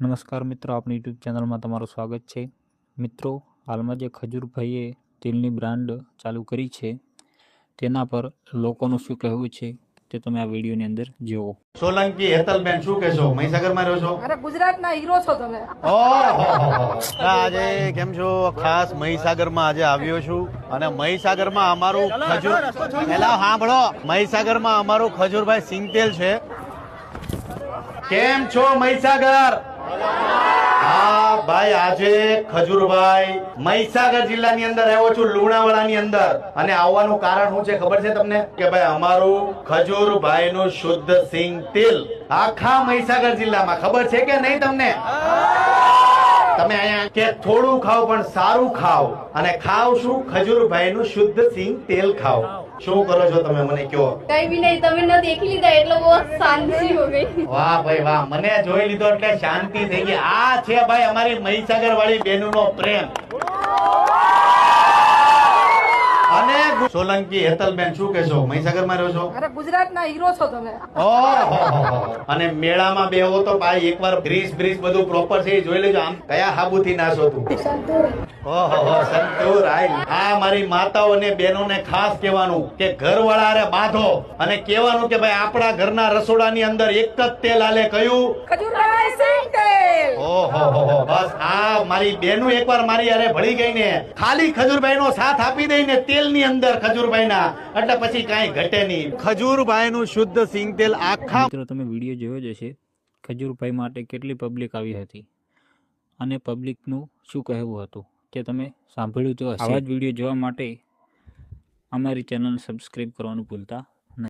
નમસ્કાર મિત્રો, આપણી યુટ્યુબ ચેનલમાં તમારું સ્વાગત છે। મિત્રો, હાલમાં જે ખજૂરભાઈએ તેલની બ્રાન્ડ ચાલુ કરી છે તેના પર લોકોનું શું કહેવું છે તે તમે આ વિડીયોની અંદર જુઓ। સોલંકી હેતલબેન શું કહેશો? મહીસાગરમાં રહ્યો છો? અરે ગુજરાતના હીરો છો તમે। આજે કેમ છો? ખાસ મહીસાગરમાં આજે આવ્યો છું અને મહીસાગરમાં અમારું ખજૂર પેલા સાંભળો, મહીસાગરમાં અમારું ખજૂરભાઈ સિંગતેલ છે। કેમ છો મહીસાગર? હા ભાઈ, આજે ખજૂરભાઈ મહીસાગર જિલ્લાની અંદર આવ્યો છું, લુણાવાડાની અંદર। અને આવવાનું કારણ શું છે ખબર છે તમને? કે ભાઈ અમારું ખજૂરભાઈ નું શુદ્ધ સિંગ તેલ આખા મહીસાગર જિલ્લામાં ખબર છે કે નહીં તમને? તમે અહીંયા કે થોડું ખાઓ પણ સારું ખાઓ, અને ખાવ શું? ખજૂરભાઈ નું શુદ્ધ સિંગ તેલ ખાઓ। શું કરો છો તમે મને કહો? કઈ બી નહીં, તમે ન દેખી લીધા એટલે બહુ શાંતિ હો ગઈ। વાહ ભાઈ વાહ, મને જોઈ લીધો એટલે શાંતિ થઈ ગઈ। આ છે ભાઈ અમારી મહીસાગર વાળી બહેનોનો પ્રેમ। અને સોલંકી હેતલબેન શું કહેશો? મહીસાગરમાં રહ્યો છો? અરે ગુજરાતના હીરો છો તમે। અને મેળામાં બેહો તો ભાઈ એકવાર ગ્રીસ બ્રીસ બધું પ્રોપર છે એ જોઈ લેજો। આમ કયા હાબુથી નાશો તું? સંતૂર આઈ। આ મારી માતાઓ અને બહેનોને ખાસ કહેવાનું કે ઘરવાળા હારે બાંધો અને કહેવાનું કે ભાઈ આપણા ઘરના રસોડાની અંદર એક જ તેલ હાલે। કયું? ખજૂરભાઈ સિંગ તેલ। બસ આ મારી બહેનો એકવાર મારી હારે ભળી ગઈ ને, ખાલી ખજૂરભાઈ નો સાથ આપી દઈ ને તેલની અંદર ખજૂરભાઈ ના, એટલે પછી કાંઈ ઘટે નહીં। ખજૂરભાઈ નું શુદ્ધ સિંગ તેલ આખા મિત્રો, તમે વિડીયો જોયો જ હશે ખજૂરભાઈ માટે કેટલી પબ્લિક આવી હતી અને પબ્લિકનું શું કહેવું હતું તે તમે સાંભળ્યું તો હશે। આવા જ વિડીયો જોવા માટે અમારી ચેનલ સબસ્ક્રાઈબ કરવાનું ભૂલતા